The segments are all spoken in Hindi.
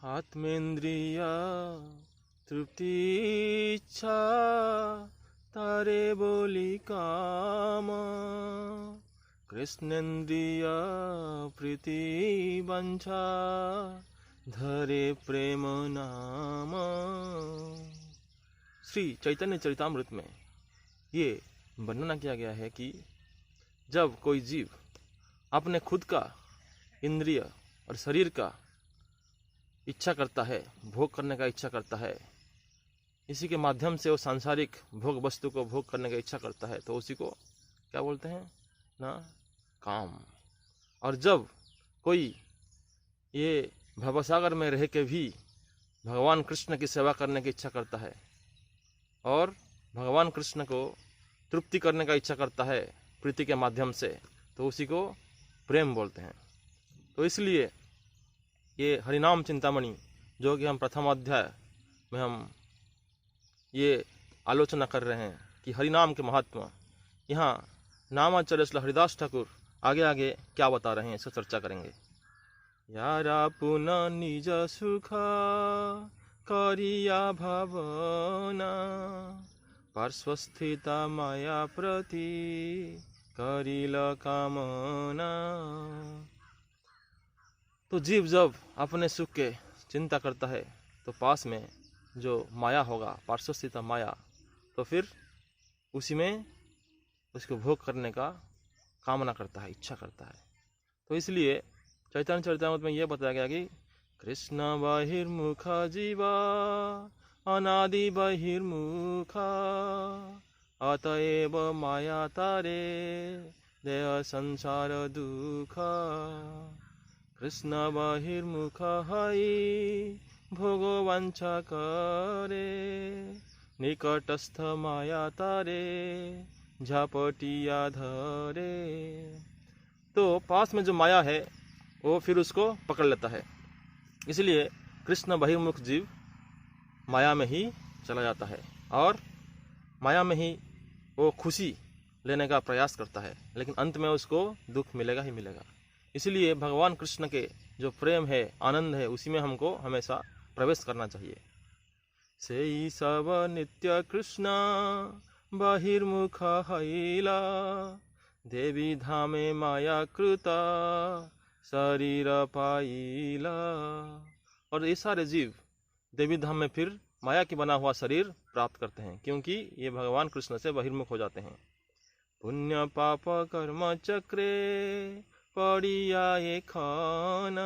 आत्मेन्द्रिय तृप्ति इच्छा तारे बोली काम, कृष्णेन्द्रिय प्रीति वंशा धरे प्रेम नाम। श्री चैतन्य चरितामृत में ये वर्णना किया गया है कि जब कोई जीव अपने खुद का इंद्रिय और शरीर का इच्छा करता है, भोग करने का इच्छा करता है, इसी के माध्यम से वो सांसारिक भोग वस्तु को भोग करने का इच्छा करता है, तो उसी को क्या बोलते हैं ना, काम। और जब कोई ये भवसागर में रह के भी भगवान कृष्ण की सेवा करने की इच्छा करता है और भगवान कृष्ण को तृप्ति करने का इच्छा करता है प्रीति के माध्यम से, तो उसी को प्रेम बोलते हैं। तो इसलिए ये हरिनाम चिंतामणि जो कि हम प्रथम अध्याय में हम ये आलोचना कर रहे हैं कि हरिनाम के महत्व, यहाँ नामाचार्य श्री हरिदास ठाकुर आगे आगे क्या बता रहे हैं, इसको चर्चा करेंगे। यारा पुनः निज सुख करिया भावना, पार्श्वस्थिता माया प्रति करिल कामना। तो जीव जब अपने सुख के चिंता करता है तो पास में जो माया होगा, पार्श्वस्थित माया, तो फिर उसी में उसको भोग करने का कामना करता है, इच्छा करता है। तो इसलिए चैतन्य चरितामृत में यह बताया गया कि कृष्ण बहिर्मुखा जीवा अनादि बहिर्मुखा, अतएव माया तारे देह संसार दुखा। कृष्ण बहिर्मुख हई भोग वांछा करे, निकटस्थ माया तारे झापटिया धरे। तो पास में जो माया है वो फिर उसको पकड़ लेता है, इसलिए कृष्ण बहिर्मुख जीव माया में ही चला जाता है और माया में ही वो खुशी लेने का प्रयास करता है, लेकिन अंत में उसको दुख मिलेगा ही मिलेगा। इसलिए भगवान कृष्ण के जो प्रेम है, आनंद है, उसी में हमको हमेशा प्रवेश करना चाहिए। से सब नित्य कृष्ण बहिर्मुख हईला, देवी धामे माया कृता शरीर पाईला। और ये सारे जीव देवी धाम में फिर माया की बना हुआ शरीर प्राप्त करते हैं, क्योंकि ये भगवान कृष्ण से बहिर्मुख हो जाते हैं। पुण्य पाप कर्म चक्रे पड़िया ये खाना,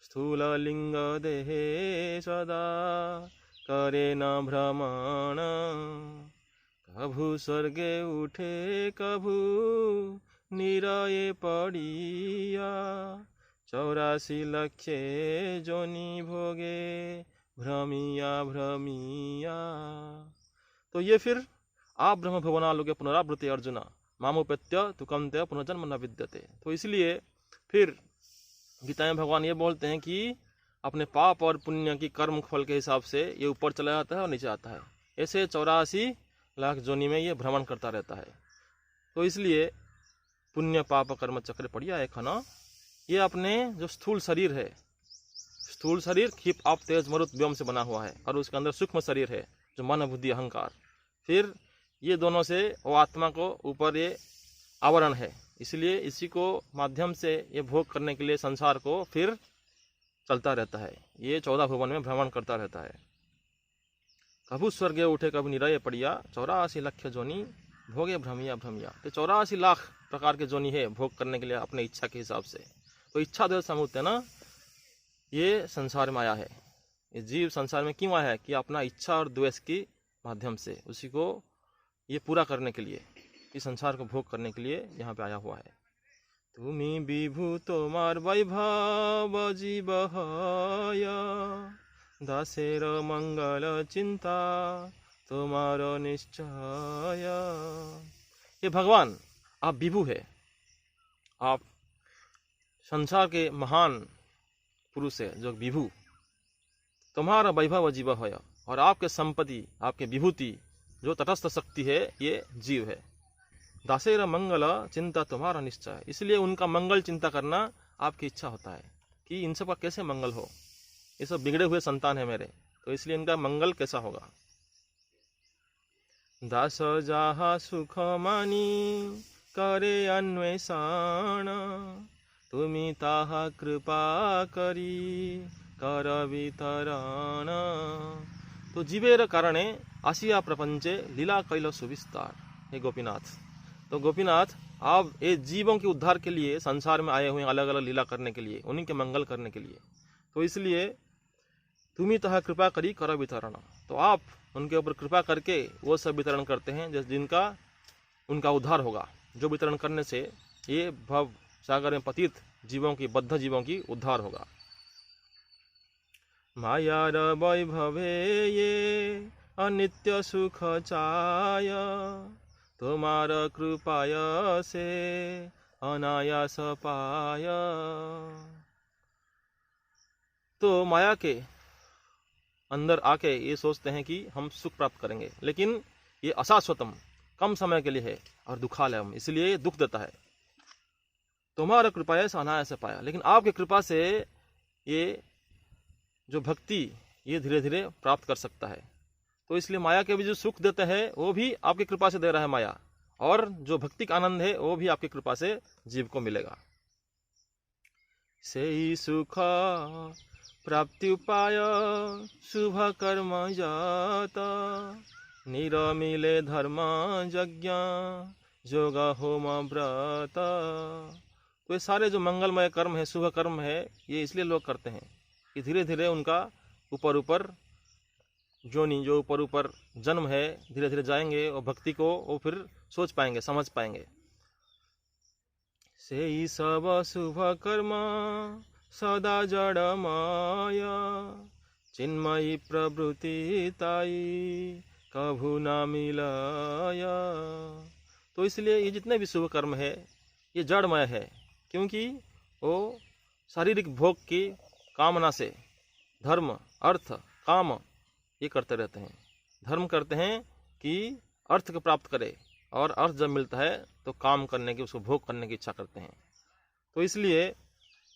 स्थूल लिंग देहे सदा करे न भ्रमण। कभू स्वर्गे उठे कभू निरये पड़िया, 84 लक्ष्य जोनि भोगे भ्रमिया भ्रमिया। तो ये फिर आप ब्रह्म भुवनालोके पुनरावृत्ति अर्जुना मामुपेत्य तुकंत्य पुनर्जन्म न विद्यते। तो इसलिए फिर गीता में भगवान ये बोलते हैं कि अपने पाप और पुण्य की कर्म फल के हिसाब से ये ऊपर चला जाता है और नीचे आता है। ऐसे 84 लाख जोनि में ये भ्रमण करता रहता है। तो इसलिए पुण्य पाप कर्म चक्र पड़िया है खाना, ये अपने जो स्थूल शरीर है, स्थूल शरीर क्षिप आप तेज मरुत व्योम से बना हुआ है, और उसके अंदर सूक्ष्म शरीर है जो मन बुद्धि अहंकार, फिर ये दोनों से वो आत्मा को ऊपर ये आवरण है। इसलिए इसी को माध्यम से ये भोग करने के लिए संसार को फिर चलता रहता है, ये 14 भुवन में भ्रमण करता रहता है। कभू स्वर्गे उठे कभी निरय पड़िया, 84 लक्ष्य जोनी भोगे भ्रमिया भ्रमिया। तो 84 लाख प्रकार के जोनी है भोग करने के लिए अपने इच्छा के हिसाब से। तो इच्छा द्वेष समूह ना, ये संसार में आया है। ये जीव संसार में क्यों आया है कि अपना इच्छा और द्वेष की माध्यम से उसी को ये पूरा करने के लिए, इस संसार को भोग करने के लिए यहाँ पे आया हुआ है। तुमी विभू तोमार वैभव जीवहय, दासेर मंगल चिंता तोमार निश्चय। ये भगवान आप विभू है, आप संसार के महान पुरुष है जो विभू, तुम्हारा वैभव जीवहय, और आपके संपत्ति आपके विभूति जो तटस्थ शक्ति है ये जीव है। दासेर मंगल चिंता तुम्हारा निश्चय, इसलिए उनका मंगल चिंता करना आपकी इच्छा होता है कि इन सब का कैसे मंगल हो। ये सब बिगड़े हुए संतान है मेरे, तो इसलिए इनका मंगल कैसा होगा। दास जाहा सुख मानी करे अन्वेषण, तुमी ताहा कृपा करी कर वितरण। तो जीवेर कारणे आसिया प्रपंचे लीला कैल सुविस्तार। हे गोपीनाथ, तो गोपीनाथ आप ये जीवों के उद्धार के लिए संसार में आए हुए हैं, अलग अलग लीला करने के लिए, उन्हीं के मंगल करने के लिए। तो इसलिए तुम्ही तह कृपा करी कर वितरण, तो आप उनके ऊपर कृपा करके वो सब वितरण करते हैं जिनका उनका उद्धार होगा, जो वितरण करने से ये भव सागर में पतित जीवों की, बद्ध जीवों की उद्धार होगा। मायार वैभवे ये अनित्य सुख चाय, तुम्हार कृपाय से अनायास पाय। तो माया के अंदर आके ये सोचते हैं कि हम सुख प्राप्त करेंगे, लेकिन ये अशाश्वतम, कम समय के लिए है और दुखालयम, इसलिए दुख देता है। तुम्हारा कृपा से अनायास पाया, लेकिन आपकी कृपा से ये जो भक्ति ये धीरे धीरे प्राप्त कर सकता है। तो इसलिए माया के भी जो सुख देते हैं वो भी आपकी कृपा से दे रहा है माया, और जो भक्ति का आनंद है वो भी आपकी कृपा से जीव को मिलेगा। से सुख प्राप्ति उपाय शुभ कर्म जाता, निरमिले धर्म यज्ञ योगा होम व्रत। तो ये सारे जो मंगलमय कर्म है, शुभ कर्म है, ये इसलिए लोग करते हैं कि धीरे धीरे उनका ऊपर ऊपर जोनी, जो ऊपर ऊपर जन्म है, धीरे धीरे जाएंगे और भक्ति को वो फिर सोच पाएंगे, समझ पाएंगे। से ही सब शुभ कर्म सदा जड़ माया, चिन्मयी प्रवृत्ति ताई कभू न मिलाया। तो इसलिए ये जितने भी शुभ कर्म है ये जड़मय है, क्योंकि वो शारीरिक भोग की कामना से धर्म, अर्थ, काम ये करते रहते हैं। धर्म करते हैं कि अर्थ को प्राप्त करे, और अर्थ जब मिलता है तो काम करने की, उसको भोग करने की इच्छा करते हैं। तो इसलिए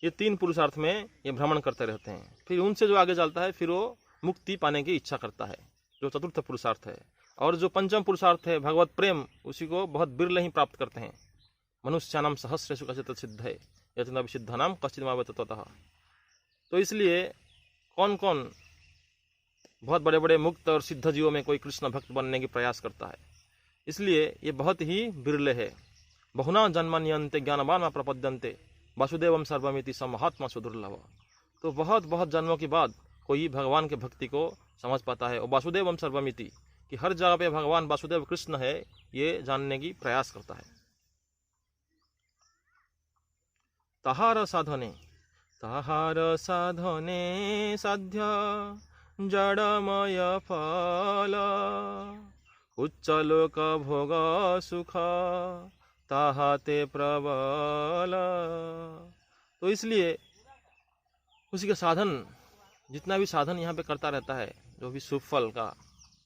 ये तीन पुरुषार्थ में ये भ्रमण करते रहते हैं। फिर उनसे जो आगे चलता है फिर वो मुक्ति पाने की इच्छा करता है, जो चतुर्थ पुरुषार्थ है। और जो पंचम पुरुषार्थ है भगवत प्रेम, उसी को बहुत बिरले ही प्राप्त करते हैं। मनुष्यानाम सहस्रेषु कश्चित् सिद्ध है यत्न विशुद्धानाम कश्चित् मावै तत्वतः। तो इसलिए कौन कौन बहुत बड़े बड़े मुक्त और सिद्ध जीवों में कोई कृष्ण भक्त बनने की प्रयास करता है, इसलिए ये बहुत ही बिरले है। बहुना जन्मन्यन्ते ज्ञानवान प्रपद्यन्ते वासुदेवम सर्वमिति स महात्मा सुदुर्लभ। तो बहुत बहुत जन्मों के बाद कोई भगवान के भक्ति को समझ पाता है, और वासुदेवम सर्वमिति कि हर जगह पे भगवान वासुदेव कृष्ण है, ये जानने की प्रयास करता है। तहार साधने साध्य जड़मय फल, उच्च लोक भोग सुख ताहाते प्रबल। तो इसलिए उसी का साधन, जितना भी साधन यहाँ पे करता रहता है, जो भी शुभ फल का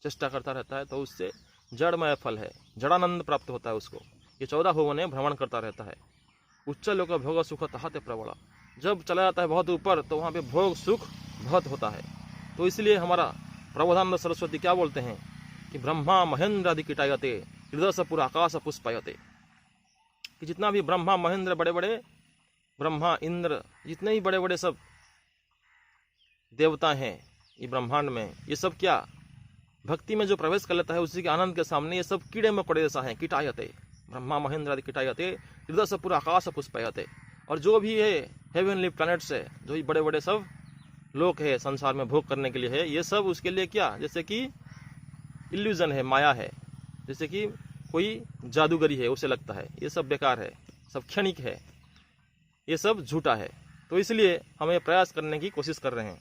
चेष्टा करता रहता है, तो उससे जड़मय फल है, जड़ानंद प्राप्त होता है उसको। ये 14 भुवन में भ्रमण करता रहता है। उच्च लोक भोग सुख ताहाते प्रबल, जब चला जाता है बहुत ऊपर तो वहाँ पे भोग सुख बहुत होता है। तो इसलिए हमारा प्रबोधानंद सरस्वती क्या बोलते हैं कि ब्रह्मा महेंद्र आदि किटायते हृदय से पूरा आकाश पुष्पायते, कि जितना भी ब्रह्मा महेंद्र, बड़े बड़े ब्रह्मा इंद्र, जितने भी बड़े बड़े सब देवता हैं ये ब्रह्मांड में, ये सब क्या भक्ति में जो प्रवेश कर लेता है उसी के आनंद के सामने ये सब कीड़े मकोड़े जैसा है। किटायते ब्रह्मा महेंद्र आदि किटायते हृदय से पूरा आकाश पुष्पायते। और जो भी है हेवनली प्लैनेट्स है, जो भी बड़े बड़े सब लोक है संसार में भोग करने के लिए है, ये सब उसके लिए क्या, जैसे कि इल्यूजन है, माया है, जैसे कि कोई जादूगरी है, उसे लगता है ये सब बेकार है, सब क्षणिक है, ये सब झूठा है। तो इसलिए हमें प्रयास करने की कोशिश कर रहे हैं।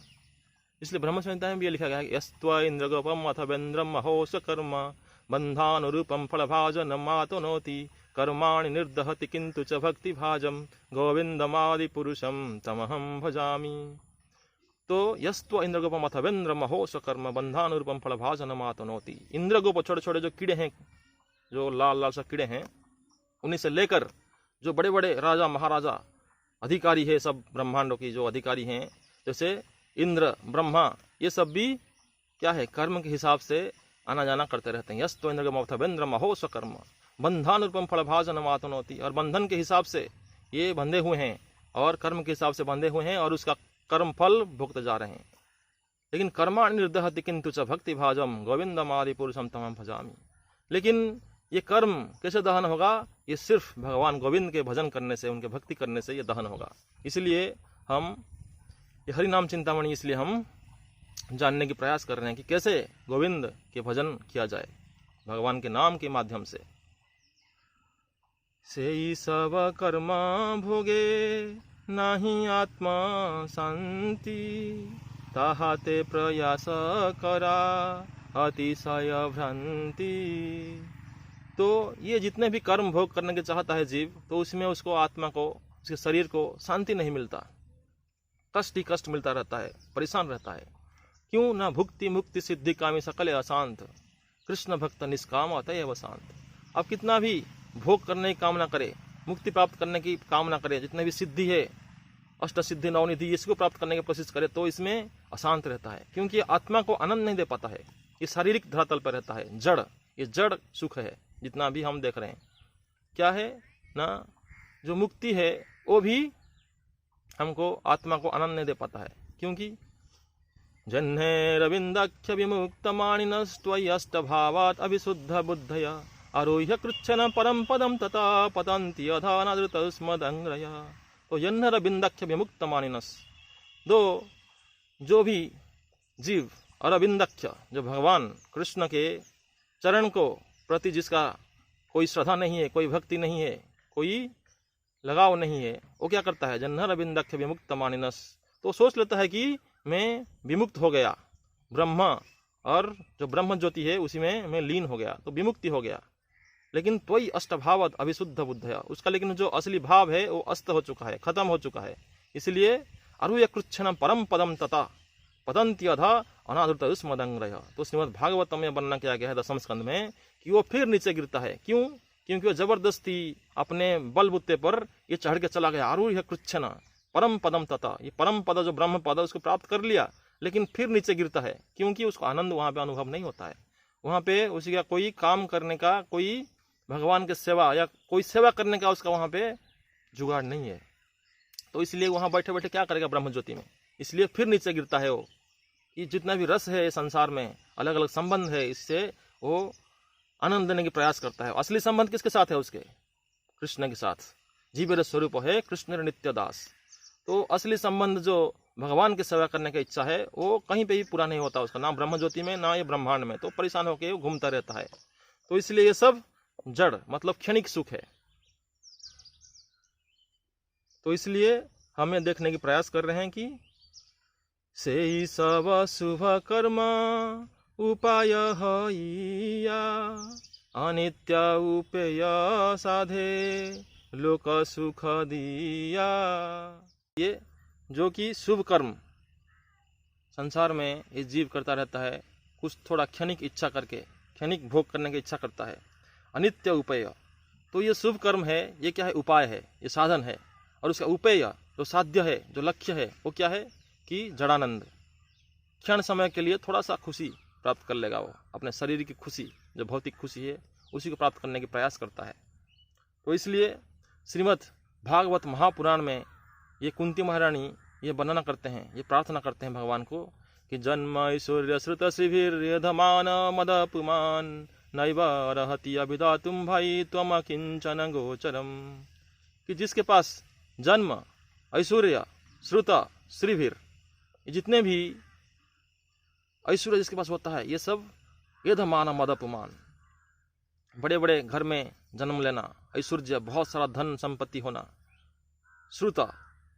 इसलिए ब्रह्म संहिता में भी ये लिखा गया है यस्त्वा इंद्रगोपम अथवेन्द्रम महोस कर्म बंधानुरूपम फलभाजन मातनोति कर्माणि निर्दहति किंतु च भक्ति भाजम गोविंदमादि पुरुषम तमहम भजामि। तो यस्त्व इंद्रगोपम अथवेन्द्र महोस कर्म बंधानुरूपम फलभाजन मातनोति। इंद्रगोप छोटे छोटे जो कीड़े हैं, जो लाल लाल सा कीड़े हैं, उन्हीं से लेकर जो बड़े बड़े राजा महाराजा अधिकारी है, सब ब्रह्मांडों की जो अधिकारी हैं, जैसे इंद्र, ब्रह्मा, ये सब भी क्या है, कर्म के हिसाब से आना जाना करते रहते हैं। यस तो इंद्र मौथवेंद्र महो स्वकर्म बंधन रूपम फलभाजन मातनोति, और बंधन के हिसाब से ये बंधे हुए हैं और कर्म के हिसाब से बंधे हुए हैं और उसका कर्म फल भुगत जा रहे हैं। लेकिन कर्माणि निर्दहति किंतु च भक्ति भाजम गोविंदमादि पुरुषम तमं भजामि। लेकिन ये कर्म कैसे दहन होगा, ये सिर्फ भगवान गोविंद के भजन करने से, उनके भक्ति करने से ये दहन होगा। इसलिए हम ये हरि नाम चिंतामणि इसलिए हम जानने की प्रयास कर रहे हैं कि कैसे गोविंद के भजन किया जाए भगवान के नाम के माध्यम से। सेई सब कर्मा भोगे नाही आत्मा शांति, ताहाते प्रयास करा अतिशय भ्रांति। तो ये जितने भी कर्म भोग करने के चाहता है जीव, तो उसमें उसको आत्मा को, उसके शरीर को शांति नहीं मिलता, कष्ट ही कष्ट मिलता रहता है, परेशान रहता है। क्यों? ना भुक्ति मुक्ति सिद्धि कामी सकल अशांत, कृष्ण भक्त निष्काम अतएव शांत। अब कितना भी भोग करने की कामना करे, मुक्ति प्राप्त करने की कामना करे, जितने भी सिद्धि है, अष्ट सिद्धि नवनिधि, इसको प्राप्त करने की कोशिश करे, तो इसमें अशांत रहता है, क्योंकि आत्मा को आनंद नहीं दे पाता है। ये शारीरिक धरातल पर रहता है, जड़, ये जड़ सुख है जितना भी हम देख रहे हैं। क्या है ना, जो मुक्ति है वो भी हमको, आत्मा को आनंद नहीं दे पाता है, क्योंकि जन्हे रविंदाख्य विमुक्त मानिनस्त्वयस्त भावात अभिशुद्ध बुद्धया आरोह्य कृच्छन परम पदम तथा पतंति अधानादृत स्मदंग्रया। तो जन्ह रविंदाख्य विमुक्त मानिनस, जो भी जीव अरविंदाख्य, जो भगवान कृष्ण के चरण को प्रति जिसका कोई श्रद्धा नहीं है, कोई भक्ति नहीं है, कोई लगाव नहीं है, वो क्या करता है, जन्ह रविंदाख्य विमुक्त मानिनस, तो सोच लेता है कि मैं विमुक्त हो गया, ब्रह्मा और जो ब्रह्म ज्योति है उसी में मैं लीन हो गया, तो विमुक्ति हो गया। लेकिन त्वयि अष्टभावत अभिशुद्ध बुद्धया, उसका लेकिन जो असली भाव है वो अस्त हो चुका है, खत्म हो चुका है। इसलिए अरुय कृच्छन परम पदम तथा पतंति अधा अनादृत स्मदंग्रय। तो श्रीमद् भागवतम में वर्णन किया गया है दसम स्कंद में कि वो फिर नीचे गिरता है। क्यों? क्योंकि वो जबरदस्ती अपने बलबुत्ते पर ये चढ़ के चला गया। आरूढ़ कृच्छन परम पदम तथा, ये परम पद जो ब्रह्म पद उसको प्राप्त कर लिया, लेकिन फिर नीचे गिरता है, क्योंकि उसको आनंद वहां पे अनुभव नहीं होता है। वहां पे उसी का कोई काम करने का, कोई भगवान की सेवा या कोई सेवा करने का उसका वहां पे जुगाड़ नहीं है। तो इसलिए वहां बैठे बैठे क्या करेगा ब्रह्म ज्योति में, इसलिए फिर नीचे गिरता है वो। ये जितना भी रस है संसार में, अलग अलग संबंध है, इससे वो आनंद देने की प्रयास करता है। असली संबंध किसके साथ है? उसके कृष्ण के साथ। जीव रस स्वरूप है कृष्ण नित्य दास। तो असली संबंध जो भगवान की सेवा करने की इच्छा है वो कहीं पे भी पूरा नहीं होता उसका, ना ब्रह्म ज्योति में, ना ये ब्रह्मांड में। तो परेशान होकर घूमता रहता है। तो इसलिए ये सब जड़ मतलब क्षणिक सुख है। तो इसलिए हमें देखने की प्रयास कर रहे हैं कि से सब शुभ कर्म उपाय हइया अनित्य उपेय साधे लोक सुख दिया। ये जो कि शुभ कर्म संसार में ये जीव करता रहता है, कुछ थोड़ा क्षणिक इच्छा करके, क्षणिक भोग करने की इच्छा करता है। अनित्य उपेय, तो ये शुभ कर्म है, ये क्या है? उपाय है, ये साधन है। और उसका उपेय जो साध्य है, जो लक्ष्य है, वो क्या है कि जड़ानंद, क्षण समय के लिए थोड़ा सा खुशी प्राप्त कर लेगा वो, अपने शरीर की खुशी, जो भौतिक खुशी है उसी को प्राप्त करने की प्रयास करता है। तो इसलिए श्रीमद् भागवत महापुराण में ये कुंती महारानी ये वर्णना करते हैं, ये प्रार्थना करते हैं भगवान को कि जन्म ऐश्वर्य श्रुत श्रीभिर्यधमान मदपुमान नैव रहति अभिधातुम भाई त्वम किंचन गोचरम। कि जिसके पास जन्म ऐश्वर्य श्रुत श्रीभिर, जितने भी ऐश्वर्य जिसके पास होता है, ये सब यधमान मदपुमान, बड़े बड़े घर में जन्म लेना, ऐश्वर्य बहुत सारा धन संपत्ति होना, श्रुत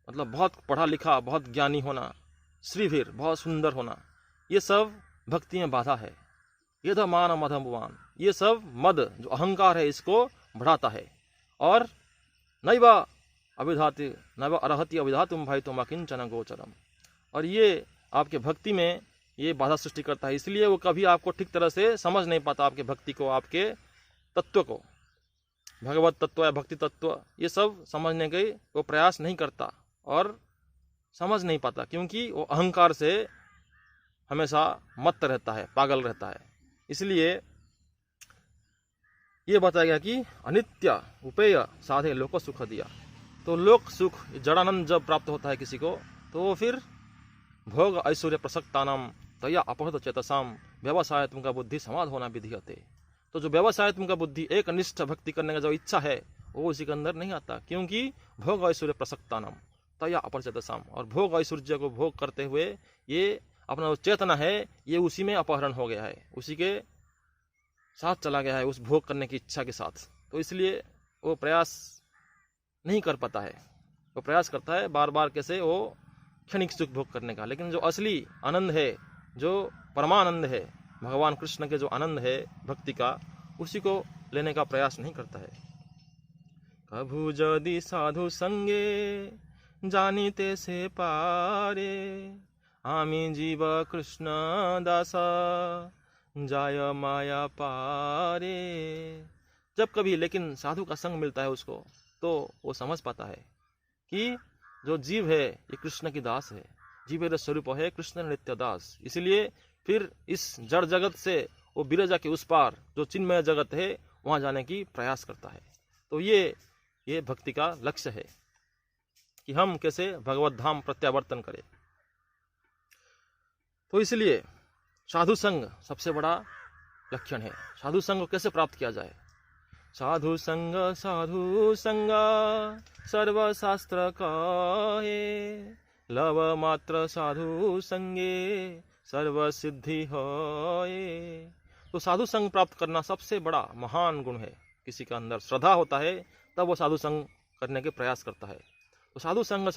मतलब बहुत पढ़ा लिखा, बहुत ज्ञानी होना, श्रीभिर बहुत सुंदर होना, ये सब भक्ति में बाधा है। यधमान मदपुमान, ये सब मद जो अहंकार है इसको बढ़ाता है। और नैव अभिधाति नैव अर्हति अभिधातुम भाई तुम अकिंचन गोचरम, और ये आपके भक्ति में ये बाधा सृष्टि करता है। इसलिए वो कभी आपको ठीक तरह से समझ नहीं पाता, आपके भक्ति को, आपके तत्व को, भगवत तत्व या भक्ति तत्व, ये सब समझने के वो प्रयास नहीं करता और समझ नहीं पाता, क्योंकि वो अहंकार से हमेशा मत्त रहता है, पागल रहता है। इसलिए ये बताया गया कि अनित्य उपेय साधे लोक सुख दिया। तो लोक सुख, जड़ानंद जब प्राप्त होता है किसी को, तो वो फिर भोग ऐश्वर्य प्रसक्तानाम तया अपहृत चेतसाम व्यवसायत्मक बुद्धि समाध होना विधीयते। तो जो व्यवसायत्मक बुद्धि, एक निष्ठ भक्ति करने का जो इच्छा है, वो उसी के अंदर नहीं आता, क्योंकि भोग ऐश्वर्य प्रसक्तानाम तया अपहृत, और भोग ऐश्वर्य को भोग करते हुए ये अपना जो चेतना है ये उसी में अपहरण हो गया है, उसी के साथ चला गया है, उस भोग करने की इच्छा के साथ। तो इसलिए वो प्रयास नहीं कर पाता है। वो प्रयास करता है बार बार कैसे वो क्षणिक सुख भोग करने का, लेकिन जो असली आनंद है, जो परमानंद है, भगवान कृष्ण के जो आनंद है भक्ति का, उसी को लेने का प्रयास नहीं करता है। कभू जदि साधु संगे जानिते से पारे, आमी जीव कृष्ण दासा जाय माया पारे। जब कभी लेकिन साधु का संग मिलता है उसको, तो वो समझ पाता है कि जो जीव है ये कृष्ण की दास है, जीवेर स्वरूप है कृष्ण नित्य दास। इसलिए फिर इस जड़ जगत से वो बिरजा के उस पार जो चिन्मय जगत है वहां जाने की प्रयास करता है। तो ये भक्ति का लक्ष्य है कि हम कैसे भगवत धाम प्रत्यावर्तन करें। तो इसलिए साधु संग सबसे बड़ा लक्षण है। साधु संग को कैसे प्राप्त किया जाए? साधु संग सर्वशास्त्र कहे, लव मात्र साधु संगे सर्व सिद्धि होए। तो साधु संग प्राप्त करना सबसे बड़ा महान गुण है। किसी का अंदर श्रद्धा होता है तब वो साधु संग करने के प्रयास करता है। तो साधु संग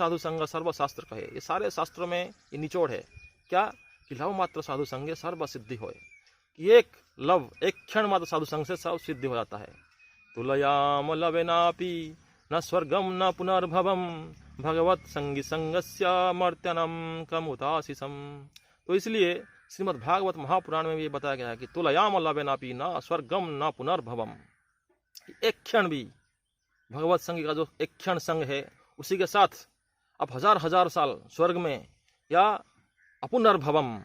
सर्वशास्त्र कहे, ये सारे शास्त्रों में ये निचोड़ है क्या कि लव मात्र साधु संगे सर्व सिद्धि होए, कि एक क्षण मात्र साधु संग से सब सिद्धि हो जाता है। तुलयाम लवेनापि न स्वर्गम न पुनर्भवम भगवत संगी संगस्य मर्त्यनम कमुदासिसम। तो इसलिए श्रीमद् भागवत महापुराण में भी बताया गया है कि तुलयाम लवेनापि न स्वर्गम न पुनर्भवम, एक क्षण भी भगवत संग का जो एक क्षण संग है उसी के साथ अब हजार साल स्वर्ग में, या अपुनर्भवम,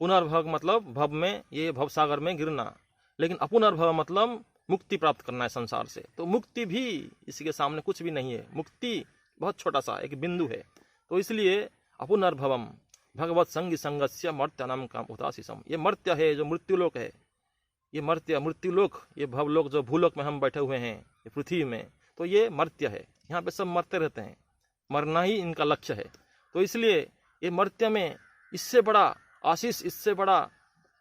पुनर्भव मतलब भव में, ये भवसागर में गिरना, लेकिन अपुनर्भव मतलब मुक्ति प्राप्त करना है संसार से। तो मुक्ति भी इसी के सामने कुछ भी नहीं है, मुक्ति बहुत छोटा सा एक बिंदु है। तो इसलिए अपुनर्भवम भगवत संगी संगस्य मर्त्यनम काम उदासीसम, ये मर्त्य है जो मृत्युलोक है, ये मृत्युलोक, ये भवलोक जो भूलोक में हम बैठे हुए हैं ये पृथ्वी में, तो ये मर्त्य है। यहाँ पे सब मरते रहते हैं, मरना ही इनका लक्ष्य है। तो इसलिए ये मर्त्य में इससे बड़ा आशीष, इससे बड़ा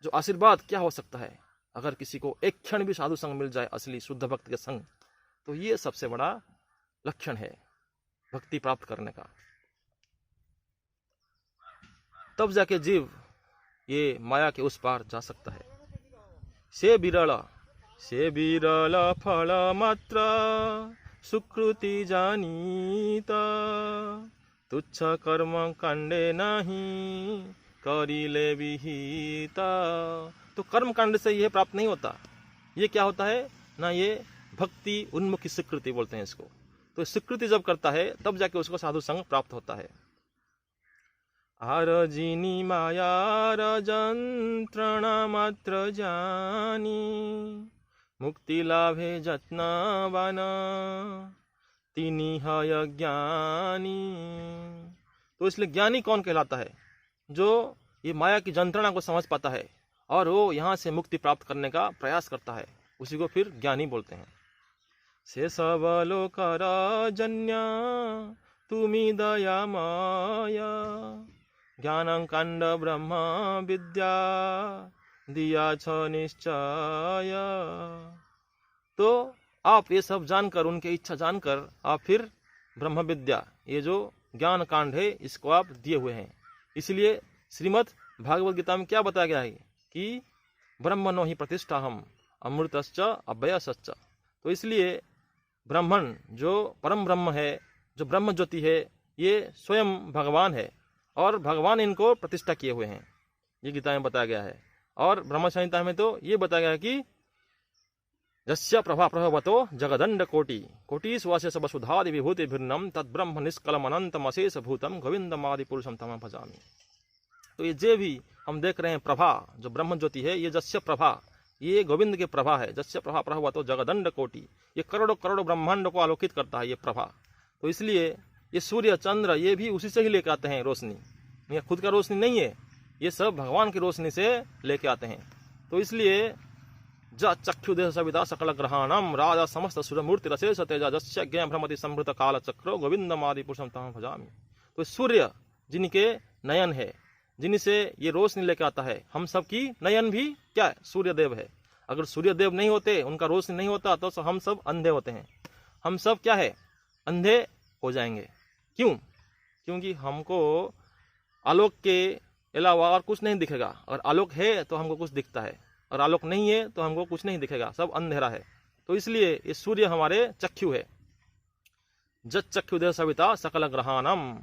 जो आशीर्वाद क्या हो सकता है? अगर किसी को एक क्षण भी साधु संग मिल जाए, असली शुद्ध भक्त के संग, तो ये सबसे बड़ा लक्षण है भक्ति प्राप्त करने का। तब जाके जीव ये माया के उस पार जा सकता है। से बिरल फल मात्र सुकृति जानीता, तुच्छ कर्म कांडे नहीं करिले विहिता। तो कर्म कांड से यह प्राप्त नहीं होता। ये क्या होता है ना, ये भक्ति उन्मुखी स्वीकृति बोलते हैं इसको। तो स्वीकृति जब करता है तब जाके उसको साधु संग प्राप्त होता है। आरजिनी माया जंत्रणा मात्र जानी, मुक्ति लाभे जत्नवान तिनी है ज्ञानी। तो इसलिए ज्ञानी कौन कहलाता है? जो ये माया की जंत्रणा को समझ पाता है और वो यहाँ से मुक्ति प्राप्त करने का प्रयास करता है, उसी को फिर ज्ञानी बोलते हैं। से सब लोकर जन्य तुमी दया माया, ज्ञानं कांड ब्रह्म विद्या दिया छ निश्चय। तो आप ये सब जानकर, उनके इच्छा जानकर, आप फिर ब्रह्म विद्या, ये जो ज्ञान कांड है, इसको आप दिए हुए हैं। इसलिए श्रीमद् भागवत गीता में क्या बताया गया है कि ब्रह्मणो ही प्रतिष्ठा हम अमृतश्च अव्ययश्च। तो इसलिए ब्राह्मण जो परम ब्रह्म है, जो ब्रह्म ज्योति है, ये स्वयं भगवान है और भगवान इनको प्रतिष्ठा किए हुए हैं, ये गीता में बताया गया है। और ब्रह्म संहिता में तो ये बताया गया कि यस्य प्रभा प्रभवतो जगदंड कोटि कोटिष्वाशेष वसुधादि विभूति भिन्नम तद्ब्रह्म निष्कलम अनंतम अशेष भूतम गोविंदमादि पुरुषम तम भजामि। तो ये जे भी हम देख रहे हैं प्रभा, जो ब्रह्म ज्योति है, ये जस्य प्रभा, ये गोविंद के प्रभा है। जस्य प्रभा प्रभवतो जगदंड कोटि, ये करोड़ों करोड़ों ब्रह्मांड को आलोकित करता है ये प्रभा। तो इसलिए ये सूर्य चंद्र ये भी उसी से ही लेके आते हैं रोशनी, ये खुद का रोशनी नहीं है, ये सब भगवान की रोशनी से लेके आते हैं। तो इसलिए ज चक्षुदेह सविता सकल ग्रहाणाम राजा समस्त सूर्यमूर्ति रसेश तेजा जस्य ज्ञ भ्रमति संभृत काल चक्रो गोविंदमादि पुरुषम तम भजामि। तो सूर्य जिनके नयन है, जिनसे ये रोशनी लेके आता है, हम सब की नयन भी क्या है, सूर्यदेव है। अगर सूर्यदेव नहीं होते, उनका रोशनी नहीं होता, तो हम सब अंधे होते हैं। हम सब क्या है, अंधे हो जाएंगे। क्यों? क्योंकि हमको आलोक के अलावा और कुछ नहीं दिखेगा। अगर आलोक है तो हमको कुछ दिखता है, और आलोक नहीं है तो हमको कुछ नहीं दिखेगा, सब अंधेरा है। तो इसलिए ये सूर्य हमारे चक्षु है। जत चक्षुदेह सविता सकल ग्रहाणम,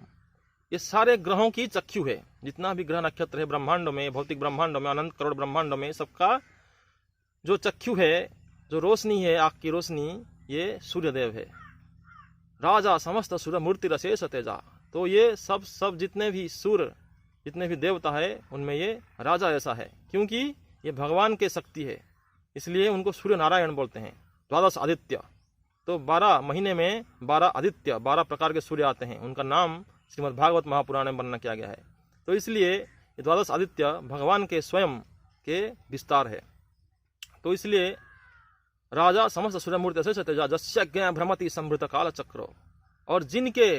ये सारे ग्रहों की चक्षु है। जितना भी ग्रह नक्षत्र है ब्रह्मांडों में, भौतिक ब्रह्मांडों में, अनंत करोड़ ब्रह्मांडों में, सबका जो चक्षु है, जो रोशनी है, आँख की रोशनी, ये सूर्यदेव है। राजा समस्त सूर्य मूर्ति रसेश तेजा, तो ये सब जितने भी सूर्य, जितने भी देवता है, उनमें ये राजा ऐसा है, क्योंकि ये भगवान के शक्ति है, इसलिए उनको सूर्य नारायण बोलते हैं। द्वादश आदित्य, तो 12 महीने में 12 आदित्य, 12 प्रकार के सूर्य आते हैं, उनका नाम श्रीमद् भागवत महापुराण में वर्णन किया गया है। तो इसलिए ये द्वादश आदित्य भगवान के स्वयं के विस्तार है। तो इसलिए राजा समस्त सूर्यमूर्ति से तेजा जस्य ज्ञ भ्रमति संभृत काल चक्रो, और जिनके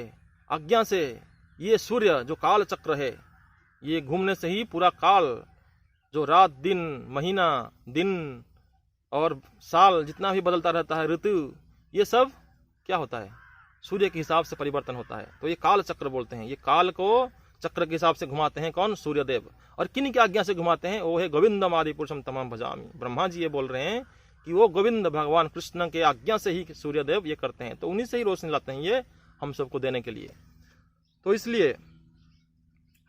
आज्ञा से ये सूर्य जो काल चक्र है, ये घूमने से ही पूरा काल, जो रात दिन महीना दिन और साल जितना भी बदलता रहता है, ऋतु, ये सब क्या होता है, सूर्य के हिसाब से परिवर्तन होता है। तो ये काल चक्र बोलते हैं। ये काल को चक्र के हिसाब से घुमाते हैं कौन, सूर्यदेव। और किन की आज्ञा से घुमाते हैं, वो है गोविंदमादि पुरुषम तमाम भजामि। ब्रह्मा जी ये बोल रहे हैं कि वो गोविंद भगवान कृष्ण के आज्ञा से ही सूर्यदेव ये करते हैं। तो उन्हीं से ही रोशनी लाते हैं ये हम सबको देने के लिए। तो इसलिए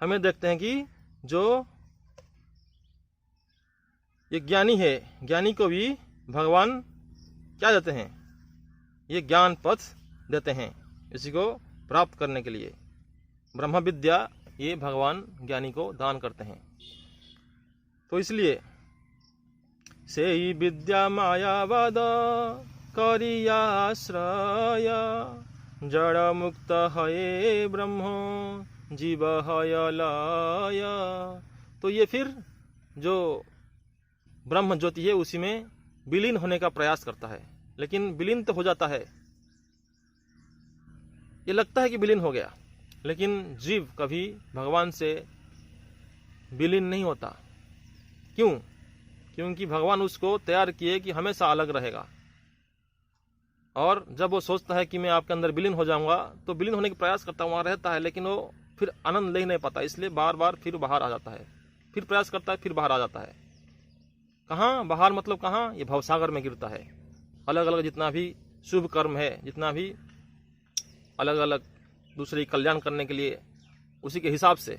हमें देखते हैं कि जो ये ज्ञानी है, ज्ञानी को भी भगवान क्या देते हैं, ये ज्ञान पथ देते हैं इसी को प्राप्त करने के लिए। ब्रह्म विद्या ये भगवान ज्ञानी को दान करते हैं। तो इसलिए से ही विद्या मायावाद करियाश्रय जड़ मुक्त है ब्रह्म जीव है लय। तो ये फिर जो ब्रह्म ज्योति है उसी में विलीन होने का प्रयास करता है, लेकिन विलीन तो हो जाता है, ये लगता है कि विलीन हो गया, लेकिन जीव कभी भगवान से विलीन नहीं होता। क्यों? क्योंकि भगवान उसको तैयार किए कि हमेशा अलग रहेगा। और जब वो सोचता है कि मैं आपके अंदर विलीन हो जाऊंगा, तो विलीन होने का प्रयास करता, वहाँ रहता है, लेकिन वो फिर आनंद ले नहीं पाता, इसलिए बार बार फिर बाहर आ जाता है, फिर प्रयास करता है, फिर बाहर आ जाता है। कहाँ बाहर, मतलब कहाँ, ये भवसागर में गिरता है। अलग अलग जितना भी शुभ कर्म है, जितना भी अलग अलग दूसरे कल्याण करने के लिए उसी के हिसाब से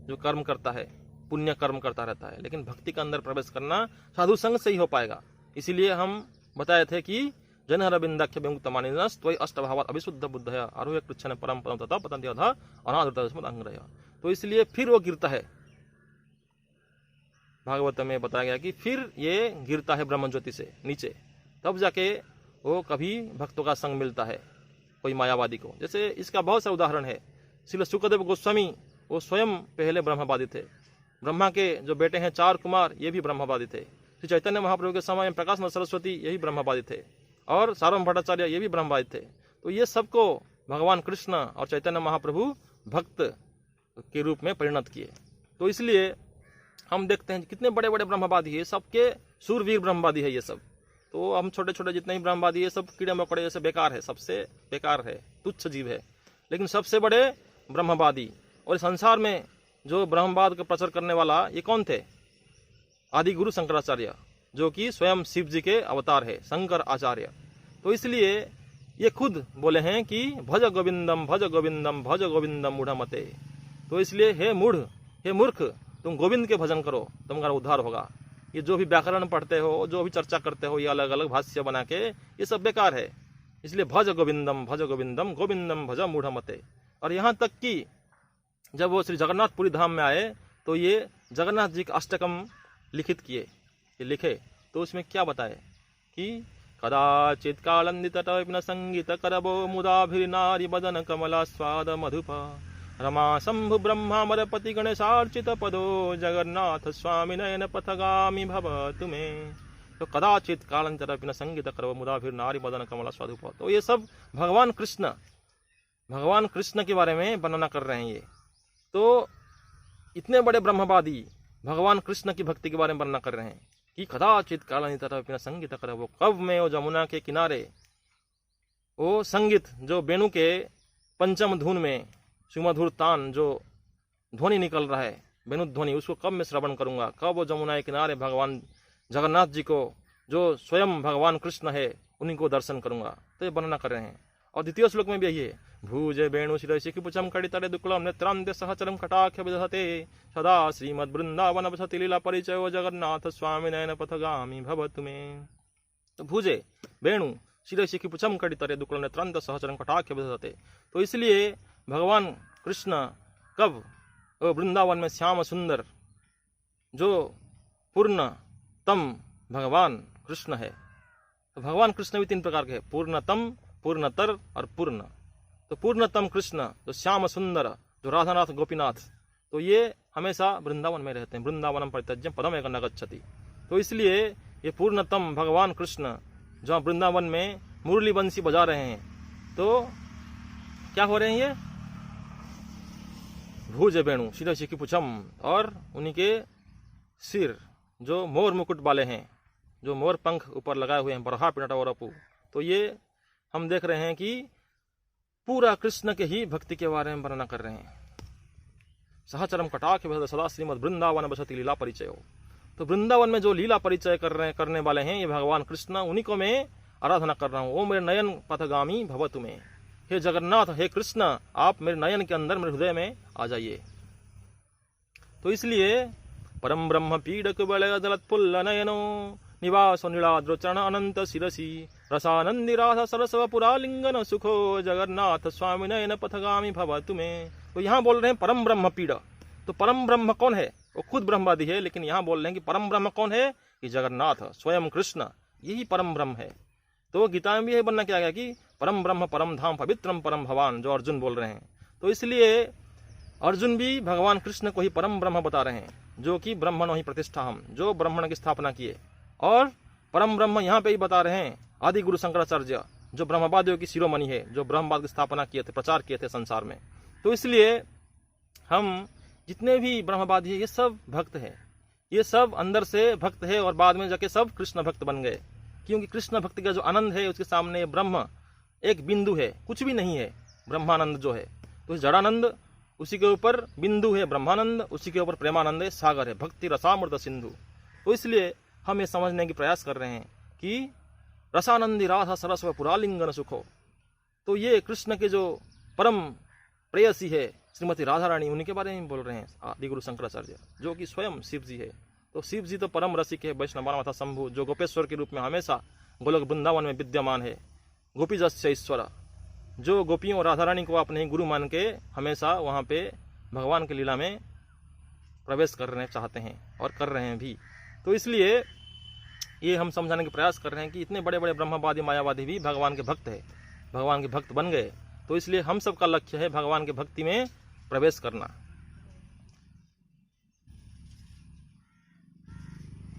जो कर्म करता है, पुण्य कर्म करता रहता है, लेकिन भक्ति के अंदर प्रवेश करना साधु संग से ही हो पाएगा। इसीलिए हम बताए थे कि जन रविंदाख्य विमुक्त मानिनस त्वयि अष्टभावात् अभिशुद्ध बुद्धया आरोह्य कृच्छन परम पदम तथा पतन्ति अधः अनादृतस्मत् अंग्रय। तो इसलिए फिर वो गिरता है। भागवत में बताया गया कि फिर ये गिरता है ब्रह्म ज्योति से नीचे, तब जाके वो कभी भक्तों का संग मिलता है कोई मायावादी को। जैसे इसका बहुत सा उदाहरण है। श्रील शुकदेव गोस्वामी वो स्वयं पहले ब्रह्मवादी थे। ब्रह्मा के जो बेटे हैं 4 कुमार, ये भी ब्रह्मवादी थे। श्री चैतन्य महाप्रभु के समय में प्रकाश सरस्वती यही ब्रह्मवादी थे, और सार्वभौम भट्टाचार्य ये भी ब्रह्मवादी थे। तो ये सबको भगवान कृष्ण और चैतन्य महाप्रभु भक्त के रूप में परिणत किए। तो इसलिए हम देखते हैं कितने बड़े बड़े ब्रह्मवादी है, सबके सूरवीर ब्रह्मवादी है ये सब। तो हम छोटे छोटे जितने भी ब्रह्मवादी है सब कीड़े मकोड़े जैसे बेकार है, सबसे बेकार है, तुच्छ जीव है। लेकिन सबसे बड़े ब्रह्मवादी और संसार में जो ब्रह्मवाद का प्रचार करने वाला ये कौन थे? आदि गुरु शंकराचार्य, जो कि स्वयं शिव जी के अवतार है, शंकर आचार्य। तो इसलिए ये खुद बोले हैं कि भज गोविंदम भज गोविंदम भज गोविंदम मूढ़मते। तो इसलिए हे मूढ़, हे मूर्ख, तुम गोविंद के भजन करो, तुम्हारा उद्धार होगा। ये जो भी व्याकरण पढ़ते हो, जो भी चर्चा करते हो, ये अलग अलग भाष्य बना के, ये सब बेकार है। इसलिए भज गोविंदम गोविंदम भज मूढ़मते। और यहाँ तक कि जब वो श्री जगन्नाथपुरी धाम में आए तो ये जगन्नाथ जी का अष्टकम लिखित किए, ये लिखे, तो उसमें क्या बताए कि कदाचित कालंदित संगीत करबो मुदाभिनारी बदन कमला स्वाद मधुपा रमा शंभु ब्रह्मा मरपति गणेशार्चित पदो जगन्नाथ स्वामी नयन पथगामी भव तुम्हें। तो कदाचित कालांतर संगीत करबो मुदाभिनारी बदन कमला स्वादुपा। तो ये सब भगवान कृष्ण के बारे में वर्णना कर रहे हैं। ये तो इतने बड़े ब्रह्मवादी भगवान कृष्ण की भक्ति के बारे में वर्णना कर रहे हैं कि कदाचित कालांतर संगीत करबो, कब में वो जमुना के किनारे वो संगीत जो वेणु के पंचम धुन में सुमधुर तान जो ध्वनि निकल रहा है, वेणु ध्वनि, उसको कब मैं श्रवण करूंगा, कब वो जमुना के किनारे भगवान जगन्नाथ जी को जो स्वयं भगवान कृष्ण है उन्हीं को दर्शन करूंगा। तो ये वर्णना कर रहे हैं। और द्वितीय श्लोक में भी यही है, भूज वेणु शिरसि पुछम कड़ितड़े दुक्लम नेत्रांत सहचरम कटाक्ष विदधते सदा श्रीमद वृंदावन बसति लीला परिचय जगन्नाथ स्वामी नयन पथगामी भवतु मे। तो भूजे वेणु शिरसि पुछम कड़ितड़े दुक्लम नेत्रांत सहचरम कटाक्ष विदधते। तो इसलिए भगवान कृष्ण कब वृंदावन में श्याम सुंदर जो पूर्णतम भगवान कृष्ण है। तो भगवान कृष्ण भी तीन प्रकार के हैं, पूर्णतम, पूर्णतर और पूर्ण। तो पूर्णतम कृष्ण जो श्याम सुंदर जो राधानाथ गोपीनाथ, तो ये हमेशा वृंदावन में रहते हैं। वृंदावनम परित्यज्य पदम एक न गच्छति। तो इसलिए ये पूर्णतम भगवान कृष्ण जो वृंदावन में मुरली बंसी बजा रहे हैं, तो क्या हो रहे हैं, ये भूज वेणु शिरसि पुछम, और उन्हीं के सिर जो मोर मुकुट वाले हैं, जो मोर पंख ऊपर लगाए हुए हैं, बरहा पिनट और अपू। तो ये हम देख रहे हैं कि पूरा कृष्ण के ही भक्ति के बारे में वर्णना कर रहे हैं। सहचरम कटाक्ष सदा श्रीमद वृंदावन बसति लीला परिचय। तो वृंदावन में जो लीला परिचय करने वाले हैं ये भगवान कृष्ण, उन्हीं को मैं आराधना कर रहा हूँ। ओ मेरे नयन पथगामी भवतु मे। हे जगन्नाथ, हे कृष्ण, आप मेरे नयन के अंदर, मेरे हृदय में आ जाइए। तो इसलिए परम ब्रह्म पीडक बलय दलत्पुल्ल नयनो निवास नीलाद्रोचरण अनंत शिरसी रसानंदी राधा सरस्व पुरालिंगन सुखो जगन्नाथ स्वामी नयन पथगामी भवतु मे। तो यहाँ बोल रहे हैं परम ब्रह्म पीड। तो परम ब्रह्म कौन है? वो खुद ब्रह्मवादी है, लेकिन यहाँ बोल रहे हैं कि परम ब्रह्म कौन है? कि जगन्नाथ स्वयं कृष्ण, यही परम ब्रह्म है। तो गीता में भी यही बनना क्या गया कि परम ब्रह्म परम धाम पवित्रम परम भवान, जो अर्जुन बोल रहे हैं। तो इसलिए अर्जुन भी भगवान कृष्ण को ही परम ब्रह्म बता रहे हैं, जो कि ब्रह्मणो ही प्रतिष्ठा हम, जो ब्राह्मण की स्थापना किए। और परम ब्रह्म यहाँ पे ही बता रहे हैं आदि गुरु शंकराचार्य, जो ब्रह्मवादियों की शिरोमणि है, जो ब्रह्मवाद की स्थापना किए थे, प्रचार किए थे संसार में। तो इसलिए हम जितने भी ब्रह्मवादी है ये सब भक्त है, ये सब अंदर से भक्त है और बाद में जाके सब कृष्ण भक्त बन गए। क्योंकि कृष्ण भक्ति का जो आनंद है उसके सामने ब्रह्म एक बिंदु है, कुछ भी नहीं है। ब्रह्मानंद जो है, तो जड़ानंद उसी के ऊपर बिंदु है, ब्रह्मानंद उसी के ऊपर प्रेमानंद है, सागर है, भक्ति रसामृत सिंधु। तो इसलिए हम ये समझने की प्रयास कर रहे हैं कि रसानंदी राधा सरस्व पुरालिंगन सुखो। तो ये कृष्ण के जो परम प्रेयसी है श्रीमती राधा रानी, उन्हीं के बारे में बोल रहे हैं आदि गुरु शंकराचार्य, जो कि स्वयं शिव जी है। तो शिव जी तो परम रसिक है, वैष्णवान तथा शंभु, जो गोपेश्वर के रूप में हमेशा गोलोक वृंदावन में विद्यमान है। गोपी जस्य ईश्वर, जो गोपियों और राधा रानी को अपने गुरु मान के हमेशा वहाँ पे भगवान की लीला में प्रवेश करने चाहते हैं और कर रहे हैं भी। तो इसलिए ये हम समझाने का प्रयास कर रहे हैं कि इतने बड़े बड़े ब्रह्मवादी मायावादी भी भगवान के भक्त है, भगवान के भक्त बन गए। तो इसलिए हम सबका लक्ष्य है भगवान के भक्ति में प्रवेश करना।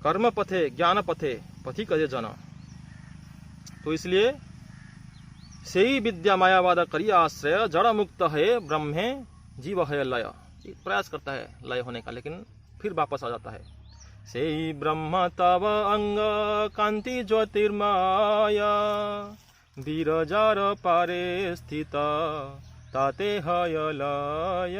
कर्म पथे ज्ञान पथे पथि कजे जन। तो इसलिए से ही विद्या मायावाद करी आश्रय, जड़ मुक्त है ब्रह्मे जीव है लय। प्रयास करता है लय होने का, लेकिन फिर वापस आ जाता है। से ही ब्रह्म तव अंग कांति ज्योतिर्माया, बीरजार पारे स्थित ताते हय लय।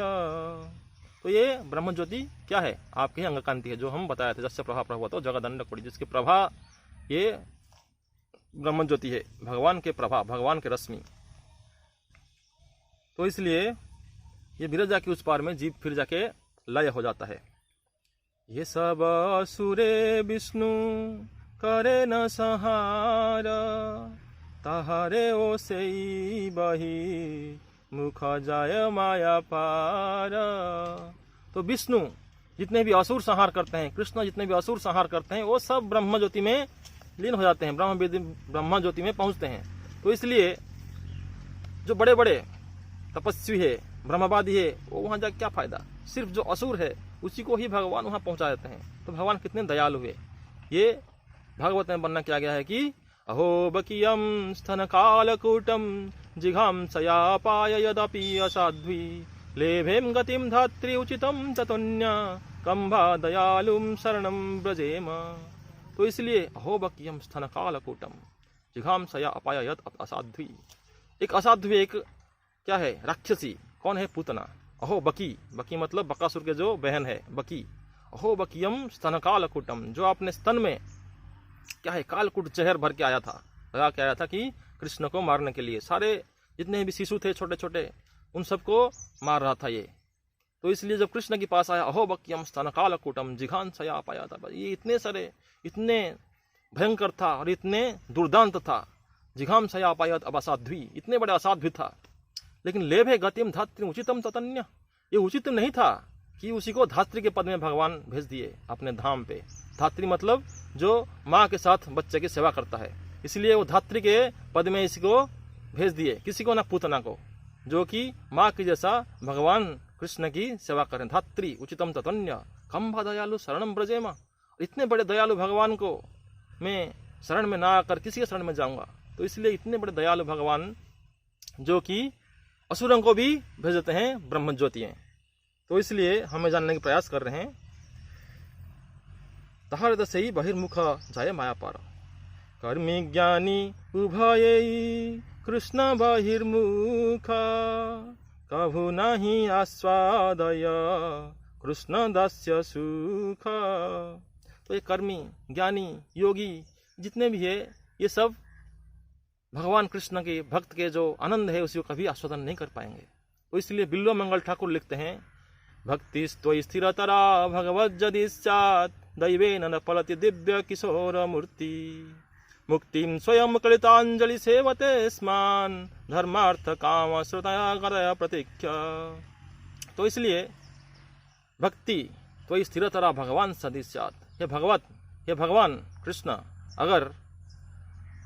तो ये ब्रह्म ज्योति क्या है? आपके अंग कांति है, जो हम बताए थे, जस्य प्रभा प्रभव तो जगदंड कुड़ी, जिसकी प्रभा ये ब्रह्म ज्योति है, भगवान के प्रभा, भगवान के रश्मि। तो इसलिए ये विरजा के उस पार में जीव फिर जाके लय हो जाता है। ये सब असुरे विष्णु करे न संहार, ताहारे ओ सेई बही मुख जाय माया पार। तो विष्णु जितने भी असुर संहार करते हैं, कृष्ण जितने भी असुर संहार करते हैं, वो सब ब्रह्म ज्योति में लीन हो जाते हैं, ब्रह्म ज्योति में पहुंचते हैं। तो इसलिए जो बड़े बड़े तपस्वी है, ब्रह्मवादी है, वो वहां जाकर क्या फायदा। सिर्फ जो असुर है उसी को ही भगवान वहां पहुंचा देते हैं। तो भगवान कितने दयालु हुए। ये भागवत में वर्णन किया गया है कि अहो बकियम स्तन कालकूटम जिघांसयापाय यदपि असाध्वी लेभेम गतिम धात्री उचितम ततुन्य कंभा दयालुम शरणम ब्रजेम। तो इसलिए अहो बकियम स्तन कालकूटम जिघांसया अपाय यद असाध्वी, एक असाध्वी, एक क्या है, राक्षसी। कौन है? पूतना। अहो बकी, बकी मतलब बकासुर के जो बहन है, बकी। अहो बकियम स्तन कालकूटम, जो अपने स्तन में क्या है, कालकूट जहर भर के आया था, लगा के आया था कि कृष्ण को मारने के लिए। सारे जितने भी शिशु थे छोटे छोटे, उन सबको मार रहा था ये। तो इसलिए जब कृष्ण के पास आया, अहो बकियम स्तन कालकूटम जिघांसया पाया था, ये इतने सारे, इतने भयंकर था और इतने दुर्दांत था। जिघांसया पायत अब असाध्वी, इतने बड़े असाध्वी था। लेकिन लेभे गतिम धात्री उचितम ततन्य, ये उचित नहीं था कि उसी को धात्री के पद में भगवान भेज दिए अपने धाम पे। धात्री मतलब जो माँ के साथ बच्चे की सेवा करता है, इसलिए वो धात्री के पद में इसको भेज दिए। किसी को ना, पूतना को, जो कि माँ की जैसा भगवान कृष्ण की सेवा करें। धात्री उचितम ततन्य कंभा दयालु शरणम ब्रजेमा, इतने बड़े दयालु भगवान को मैं शरण में ना आकर किसी के शरण में जाऊंगा। तो इसलिए इतने बड़े दयालु भगवान जो कि असुरों को भी भेज देते हैं ब्रह्म ज्योतिएं। तो इसलिए हमें जानने का प्रयास कर रहे हैं। तहार से ही बहिर्मुख जाए माया पार, कर्मी ज्ञानी उभये कृष्ण बहिर्मुख, कभु नहीं आस्वादय कृष्ण दास्य सुख। तो ये कर्मी, ज्ञानी, योगी जितने भी है, ये सब भगवान कृष्ण के भक्त के जो आनंद है उसी को कभी आस्वादन नहीं कर पाएंगे। तो इसलिए बिल्व मंगल ठाकुर लिखते हैं, भक्ति स्त्वयि स्थिरतरा भगवत यदि स्यात् दैवेन न फलति दिव्य किशोर मूर्ति, मुक्तिम स्वयं कलितांजलि सेवते स्मान धर्मार्थ काम श्रुतया करय प्रतीक्षा। तो इसलिए भक्ति त्वयि स्थिरतरा भगवान सदि स्यात्, हे भगवान कृष्ण, अगर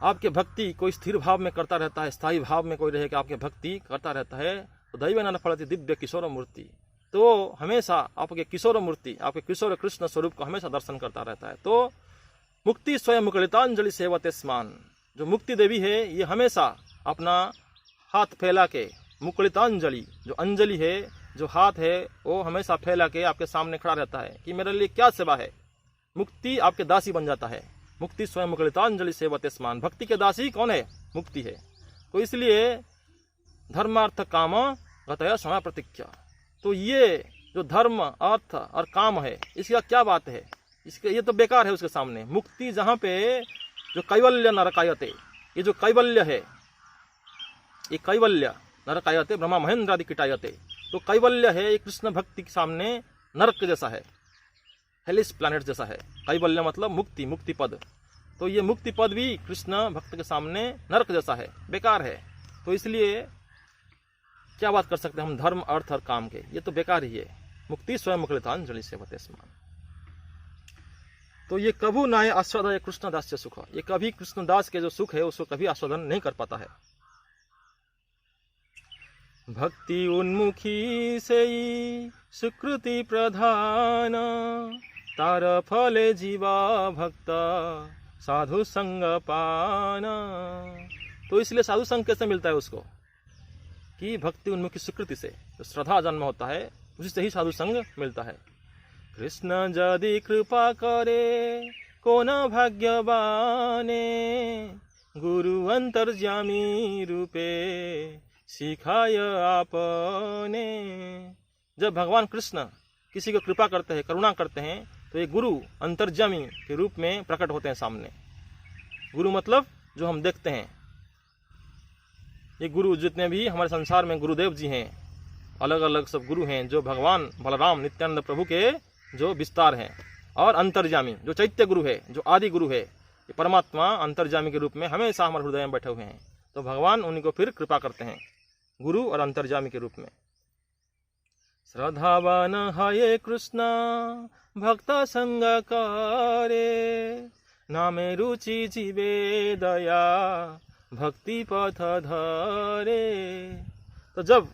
आपके भक्ति कोई स्थिर भाव में करता रहता है, स्थायी भाव में कोई रहे कि आपके भक्ति करता रहता है, तो दैवेन न फलति दिव्य किशोर मूर्ति, तो हमेशा आपके किशोर मूर्ति, आपके किशोर कृष्ण स्वरूप को हमेशा दर्शन करता रहता है। तो मुक्ति स्वयं मुकुलितांजलि सेवते स्मान, जो मुक्ति देवी है ये हमेशा अपना हाथ फैला के, मुकुलितांजलि जो अंजलि है, जो हाथ है, वो हमेशा फैला के आपके सामने खड़ा रहता है कि मेरे लिए क्या सेवा है। मुक्ति आपके दासी बन जाता है। मुक्ति स्वयं मुकुलितांजलि सेवते स्मान, भक्ति के दासी कौन है? मुक्ति है। तो इसलिए धर्मार्थ काम गतया समय प्रतीक्षा, तो ये जो धर्म, अर्थ और काम है, इसका क्या बात है? इसके ये तो बेकार है उसके सामने। मुक्ति जहाँ पे जो कैवल्य नरकायते, ये जो कैवल्य है, ये कैवल्य नरकायते ब्रह्मा महेंद्र आदि किटायते, तो कैवल्य है ये कृष्ण भक्ति के सामने नरक जैसा है, हेलिस प्लैनेट जैसा है। कैवल्य मतलब मुक्ति, मुक्ति पद। तो ये मुक्ति पद भी कृष्ण भक्त के सामने नरक जैसा है, बेकार है। तो इसलिए क्या बात कर सकते हैं हम धर्म, अर्थ और काम के? ये तो बेकार ही है। मुक्ति स्वयं मुकुलितांजलि सेवते स्मान, तो ये कभू नाय आस्वादय कृष्ण दास्य सुख, ये कभी कृष्णदास के जो सुख है उसको कभी आस्वादन नहीं कर पाता है। भक्ति उन्मुखी से सुकृति प्रधान, तार फले जीवा भक्त साधु संग पान। तो इसलिए साधु संग कैसे मिलता है उसको? कि भक्ति उन्मुखी सुकृति से, जो श्रद्धा जन्म होता है उसी से ही साधु संग मिलता है। कृष्ण यदि कृपा करे को न भाग्यवाने, गुरु अंतर्यामी रूपे सिखाय आपने। जब भगवान कृष्ण किसी को कृपा करते हैं, करुणा करते हैं, तो ये गुरु अंतर्यामी के रूप में प्रकट होते हैं सामने। गुरु मतलब जो हम देखते हैं। ये गुरु जितने भी हमारे संसार में गुरुदेव जी हैं, अलग अलग सब गुरु हैं, जो भगवान बलराम नित्यानंद प्रभु के जो विस्तार हैं। और अंतर्यामी जो चैत्य गुरु है, जो आदि गुरु है, ये परमात्मा अंतर्यामी के रूप में हमेशा हमारे हृदय में बैठे हुए हैं। तो भगवान उन्हीं को फिर कृपा करते हैं गुरु और अंतर्यामी के रूप में। श्रद्धावान हये कृष्ण भक्त संग करे, नामे रुचि जीवे दया भक्ति पथ धरे। तो जब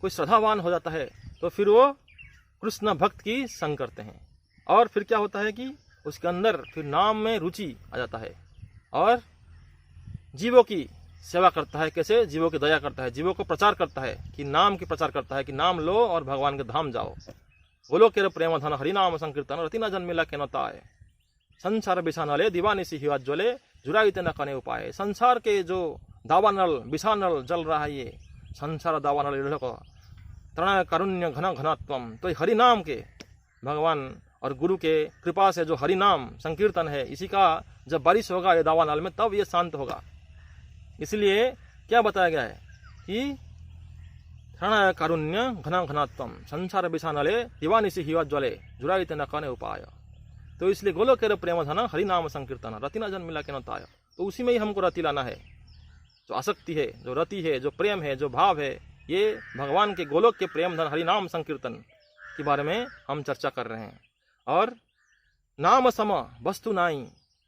कोई श्रद्धावान हो जाता है तो फिर वो कृष्ण भक्त की संग करते हैं, और फिर क्या होता है कि उसके अंदर फिर नाम में रुचि आ जाता है और जीवों की सेवा करता है। कैसे? जीवों की दया करता है, जीवों को प्रचार करता है कि नाम की प्रचार करता है कि नाम लो और भगवान के धाम जाओ। बोलो केर प्रेम धन हरिनाम संकीर्तन रतिना जन्मिला के नताए, संसार बिछानले दीवानिसी हिवा ज्वले जुराइते न कने उपाय। संसार के जो दावानल बिछानल जल रहा है, ये संसार दावानल तृण कारुण्य घना घनात्वम। तो हरिनाम के भगवान और गुरु के कृपा से जो हरिनाम संकीर्तन है, इसी का जब बारिश होगा ये दावानल में, तब ये शांत होगा। इसलिए क्या बताया गया है कि तृण कारुण्य घना घनात्वम संसार बिछानले दिवानिसी हिवा ज्वले जुराइते न कने उपाय। तो इसलिए गोलो केर प्रेम धन हरिनाम संकीर्तन रतिना जन मिला के नताय। तो उसी में ही हमको रति लाना है। जो आसक्ति है, जो रति है, जो प्रेम है, जो भाव है, ये भगवान के गोलोक के प्रेम धन हरिनाम संकीर्तन के बारे में हम चर्चा कर रहे हैं। और नाम सम वस्तु नाई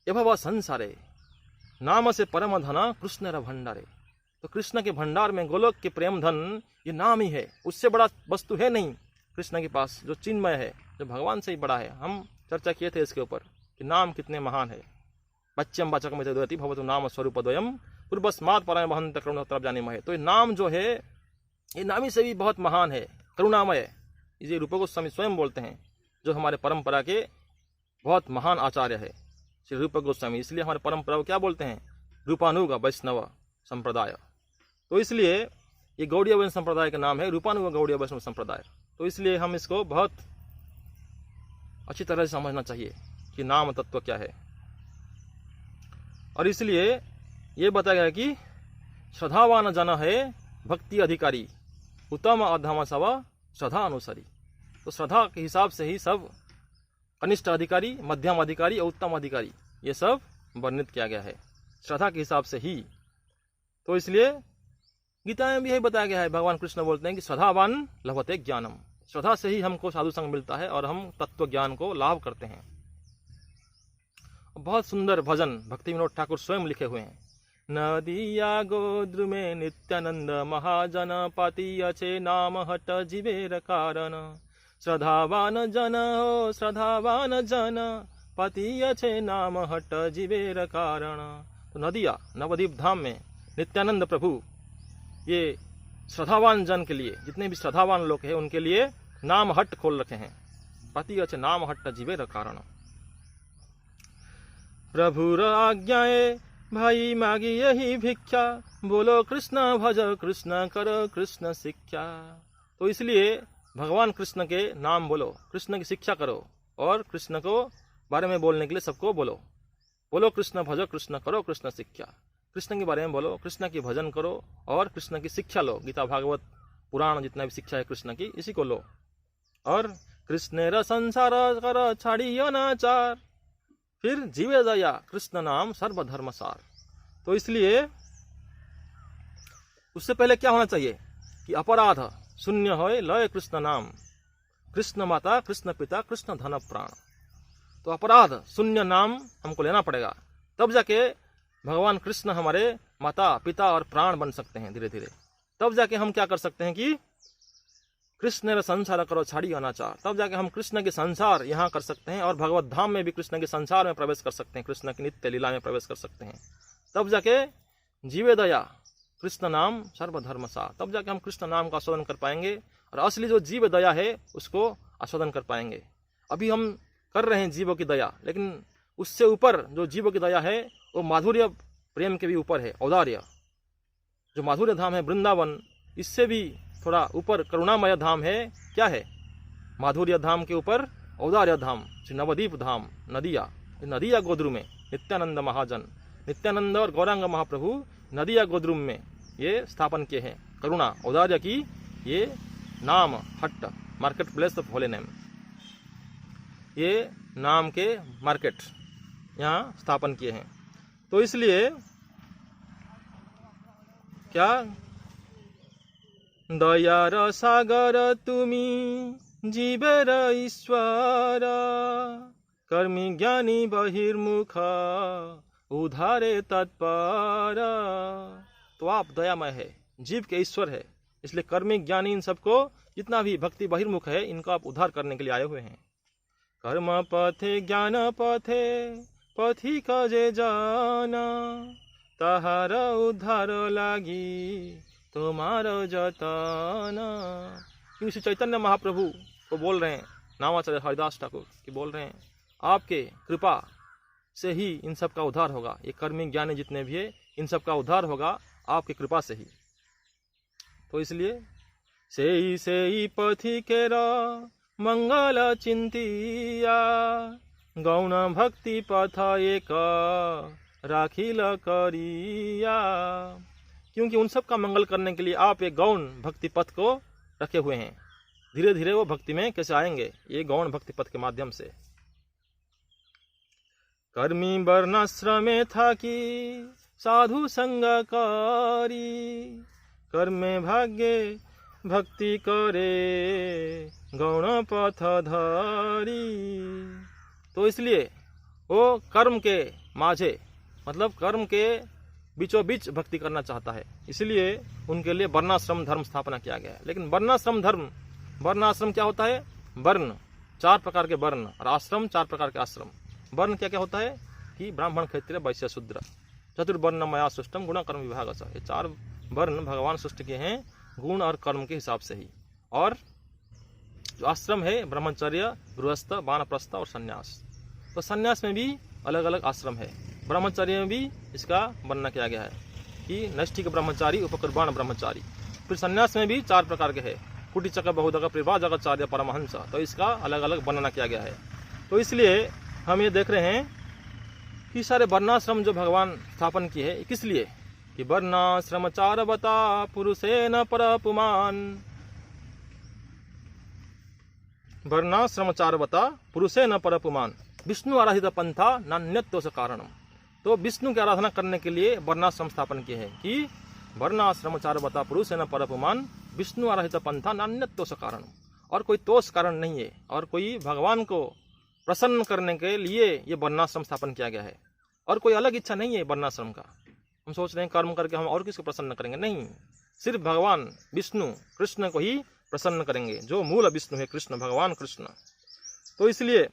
एभव संसारे, नाम से परम धन कृष्ण र भंडारे। तो कृष्ण के भंडार में गोलोक के प्रेम धन ये नाम ही है, उससे बड़ा वस्तु है नहीं कृष्ण के पास, जो चिन्मय है, जो भगवान से ही बड़ा है। हम चर्चा किए थे इसके ऊपर कि नाम कितने महान है। बच्चम वाचक में द्वैती भवतु नाम स्वरूप द्वयम पूर्वस्मात् परम महंत करुणोत्तर जानी महे। तो ये नाम जो है, ये नामी से भी बहुत महान है, करुणामय। ये रूप गोस्वामी स्वयं बोलते हैं, जो हमारे परंपरा के बहुत महान आचार्य है श्री रूप गोस्वामी। इसलिए हमारे परंपरा को क्या बोलते हैं? रूपानुग वैष्णव संप्रदाय। तो इसलिए ये गौड़ीय वैष्णव संप्रदाय का नाम है रूपानुग गौड़ीय वैष्णव संप्रदाय। तो इसलिए हम इसको बहुत अच्छी तरह से समझना चाहिए कि नाम तत्व क्या है। और इसलिए ये बताया गया कि श्रद्धावान जन है भक्ति अधिकारी, उत्तम अधम सव श्रद्धा अनुसारी। तो श्रद्धा के हिसाब से ही सब कनिष्ठ अधिकारी, मध्यम अधिकारी और उत्तम अधिकारी ये सब वर्णित किया गया है, श्रद्धा के हिसाब से ही। तो इसलिए गीता में भी यही बताया गया है, भगवान कृष्ण बोलते हैं कि श्रद्धावान लभते ज्ञानम। श्रद्धा से ही हमको साधु संग मिलता है और हम तत्व ज्ञान को लाभ करते हैं। बहुत सुंदर भजन भक्ति विनोद ठाकुर स्वयं लिखे हुए हैं। नदिया गोद्र में नित्यानंद महाजन पातीय छे नाम हट जीवेर कारण। श्रद्धावान जन हो श्रद्धावान जन पातीय छे नाम हट जीवेर कारण। तो नदिया नवद्वीप धाम में नित्यानंद प्रभु ये श्रद्धावान जन के लिए, जितने भी श्रद्धावान लोग हैं उनके लिए नाम हट खोल रखे हैं। पातीय छे नाम हट जीवेर कारण। प्रभुर आज्ञाए भाई मागी यही भिक्षा, बोलो कृष्ण भज कृष्ण करो कृष्ण शिक्षा। तो इसलिए भगवान कृष्ण के नाम बोलो, कृष्ण की शिक्षा करो और कृष्ण को बारे में बोलने के लिए सबको बोलो। बोलो कृष्ण भजो कृष्ण करो कृष्ण शिक्षा। कृष्ण के बारे में बोलो, कृष्ण की भजन करो और कृष्ण की शिक्षा लो। गीता भागवत पुराण जितना भी शिक्षा है कृष्ण की, इसी को लो। और कृष्ण र संसार कर छाड़ी अनाचार, फिर जीवे दया कृष्ण नाम सर्वधर्म सार। तो इसलिए उससे पहले क्या होना चाहिए कि अपराध शून्य होए लय कृष्ण नाम, कृष्ण माता कृष्ण पिता कृष्ण धन प्राण। तो अपराध शून्य नाम हमको लेना पड़ेगा, तब जाके भगवान कृष्ण हमारे माता पिता और प्राण बन सकते हैं धीरे धीरे। तब जाके हम क्या कर सकते हैं कि कृष्ण रे संसार करो छाड़ी अनाचार। तब जाके हम कृष्ण के संसार यहाँ कर सकते हैं और भगवत धाम में भी कृष्ण के संसार में प्रवेश कर सकते हैं, कृष्ण की नित्य लीला में प्रवेश कर सकते हैं। तब जाके जीवे दया कृष्ण नाम सर्वधर्म सार। तब जाके हम कृष्ण नाम का आस्वादन कर पाएंगे और असली जो जीव दया है उसको आस्वादन कर पाएंगे। अभी हम कर रहे हैं जीवों की दया, लेकिन उससे ऊपर जो जीवों की दया है वो माधुर्य प्रेम के भी ऊपर है, औदार्य। जो माधुर्य धाम है वृंदावन, इससे भी थोड़ा ऊपर करुणामय धाम है। क्या है? माधुर्य धाम के ऊपर औदार्य धाम श्री नवद्वीप धाम नदिया। नदिया गोद्रु में नित्यानंद महाजन, नित्यानंद और गौरांग महाप्रभु नदिया गोद्रु में ये स्थापन किए हैं करुणा औदार्य की ये नाम हट्ट, market place of holy name. ये नाम के मार्केट यहाँ स्थापन किए हैं। तो इसलिए क्या, दयार सागर तुमी जीवेर ईश्वर, कर्मी ज्ञानी बहिर्मुख उधारे तत्पर। तो आप दयामय है, जीव के ईश्वर है, इसलिए कर्मी ज्ञानी इन सबको जितना भी भक्ति बहिर्मुख है इनको आप उद्धार करने के लिए आए हुए हैं। कर्म पथे ज्ञान पथे पथिक जे जाना, ताहार उद्धार लागी तुम्हार जतन। क्योंकि श्री चैतन्य महाप्रभु को बोल रहे हैं, नामाचार्य हरिदास ठाकुर की बोल रहे हैं, आपके कृपा से ही इन सब का उद्धार होगा। ये कर्मी ज्ञानी जितने भी है इन सब का उद्धार होगा आपकी कृपा से ही। तो इसलिए से ही पथिकेरा मंगल चिंतिया, गौण भक्ति पथ एक राखिल करिया। क्योंकि उन सब का मंगल करने के लिए आप एक गौण भक्ति पथ को रखे हुए हैं। धीरे धीरे वो भक्ति में कैसे आएंगे, ये गौण भक्ति पथ के माध्यम से। कर्मी वर्णाश्रमे था कि साधु संग करी, कर्मे भाग्य भक्ति करे गौण पथ धरी। तो इसलिए वो कर्म के माझे, मतलब कर्म के बीचों बीच भक्ति करना चाहता है, इसलिए उनके लिए वर्णाश्रम धर्म स्थापना किया गया है। लेकिन वर्णाश्रम धर्म, वर्णाश्रम क्या होता है? वर्ण, 4 प्रकार के वर्ण, और आश्रम 4 प्रकार के आश्रम। वर्ण क्या क्या होता है कि ब्राह्मण क्षत्रिय वैश्य शूद्र, चतुर्वर्ण मया सृष्टम गुण कर्म विभाग। ये 4 वर्ण भगवान सृष्टि के हैं गुण और कर्म के हिसाब से ही। और जो आश्रम है ब्रह्मचर्य, गृहस्थ, वानप्रस्थ और संन्यास। तो संन्यास में भी अलग अलग आश्रम है। ब्रह्मचर्य में भी इसका वर्णन किया गया है कि नैष्ठिक ब्रह्मचारी, उपकुर्बान ब्रह्मचारी। फिर संन्यास में भी 4 प्रकार के है, कुटिचक, बहुदक, परिव्राजकाचार्य, परमहंस। तो इसका अलग अलग वर्णन किया गया है। तो इसलिए हम ये देख रहे हैं कि सारे वर्णाश्रम जो भगवान स्थापन किए है किस लिए, कि वर्णाश्रम 4 बता पुरुषेन परपुमान। वर्णाश्रम 4 बता पुरुषेन परपुमान, विष्णु आराधित पंथा नान्यत्व कारणम। तो विष्णु की आराधना करने के लिए वर्णाश्रम स्थापन किए हैं कि वर्णाश्रम 4 बता पुरुषेन परपुमान, विष्णु आराधित पंथा नान्यत्व कारण। और कोई तोष कारण नहीं है, और कोई भगवान को प्रसन्न करने के लिए ये वर्णाश्रम स्थापन किया गया है। और कोई अलग इच्छा नहीं है वर्णाश्रम का। हम सोच रहे हैं कर्म करके हम और किसको प्रसन्न करेंगे, नहीं, सिर्फ भगवान विष्णु कृष्ण को ही प्रसन्न करेंगे, जो मूल विष्णु है कृष्ण, भगवान कृष्ण। तो इसलिए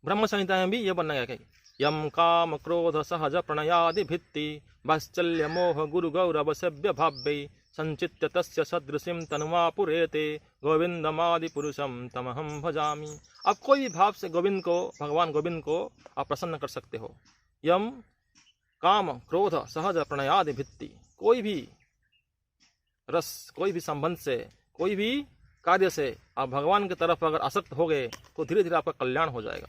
ब्रह्म संहिता में भी ये बनना गया है, यम काम क्रोध सहज प्रणयादि भित्ति वात्सल्य मोह गुरु गौरव सभ्य भाव्य संचित्य तस्य सदृशिम तनुमा पुरेते गोविंदमादि पुरुषम तमहम भजामि। अब कोई भी भाव से गोविंद को, भगवान गोविंद को आप प्रसन्न कर सकते हो। यम काम क्रोध सहज प्रणयादि भित्ति, कोई भी रस, कोई भी संबंध से, कोई भी कार्य से आप भगवान की तरफ अगर आसक्त हो गए तो धीरे धीरे आपका कल्याण हो जाएगा।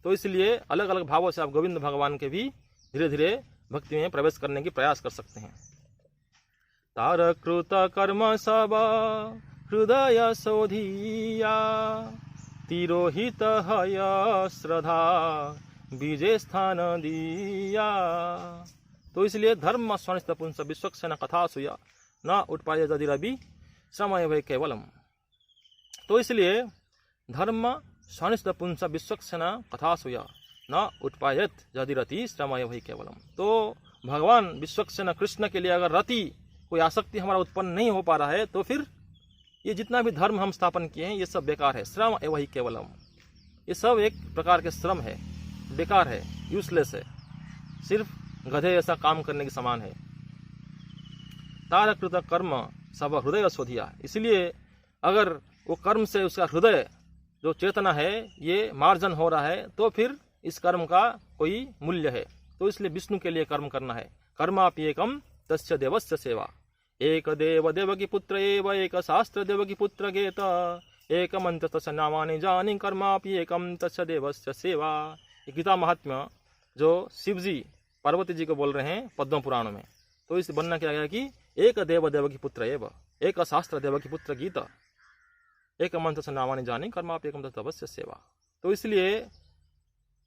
तो इसलिए अलग अलग भावों से आप गोविंद भगवान के भी धीरे धीरे भक्ति में प्रवेश करने की प्रयास कर सकते हैं। तारकृत कर्म सब हृदय शोधिया, तिरोहित हय श्रद्धा बीजे स्थान दिया। तो इसलिए धर्म स्वनिष्ठ पुंस विश्वक्षण कथा सुया न उत्पाय यदि रवि समय वै केवलम। तो इसलिए धर्म स्वनिष्ठ पुंस विश्वक्षण कथा सुया न उत्पायत यदि रति श्रमय वही केवलम। तो भगवान विश्वक्षण कृष्ण के लिए अगर रति, कोई आसक्ति हमारा उत्पन्न नहीं हो पा रहा है तो फिर ये जितना भी धर्म हम स्थापन किए हैं ये सब बेकार है। श्रम वही केवलम, ये सब एक प्रकार के श्रम है, बेकार है, यूजलेस है, सिर्फ गधे ऐसा काम करने के समान है। तारकृत कर्म सब हृदय शोधिया, इसलिए अगर वो कर्म से उसका हृदय जो चेतना है ये मार्जन हो रहा है तो फिर इस कर्म का कोई मूल्य है। तो इसलिए विष्णु के लिए कर्म करना है। कर्मापि एकम तस्य देवस्य सेवा, एक देव देवकी पुत्र एव एक शास्त्र देवकी पुत्र गेत, एक मंत्र तस्य नामानि जानि कर्मापि एकम तस्य देवस्य सेवा। गीता महात्म्य जो शिव जी पार्वती जी को बोल रहे हैं पद्म पुराण में, तो इस बनना क्या गया कि एक देव देवकी पुत्र एव एक शास्त्र देवकी पुत्र गीत, एक मंत्र से नामानि जानि कर्मापि एकम तस्य देवस्य सेवा। तो इसलिए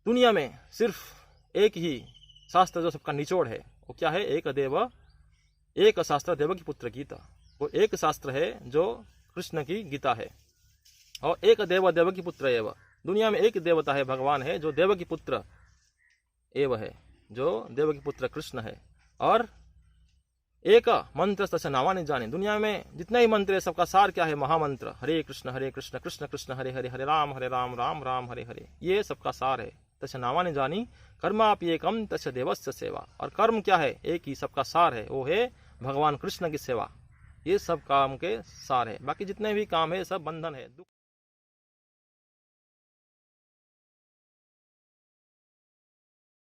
दुनिया में सिर्फ एक ही शास्त्र जो सबका निचोड़ है वो क्या है, एक शास्त्र देव की पुत्र गीता। वो एक शास्त्र है जो कृष्ण की गीता है। और एक देव की पुत्र एव, दुनिया में एक देवता है, भगवान है, जो देव की पुत्र एव है, जो देव की पुत्र कृष्ण है। और एक मंत्र तस्य नामानि जाने, दुनिया में जितने ही मंत्र है सबका सार क्या है, महामंत्र हरे कृष्ण कृष्ण कृष्ण हरे हरे, हरे राम राम राम हरे हरे, ये सबका सार है। तस्य नामानि जानी कर्मापि एकम तस्य देवस्य सेवा, और कर्म क्या है, एक ही सबका सार है, वो है भगवान कृष्ण की सेवा। ये सब काम के सार है, बाकी जितने भी काम है सब बंधन है।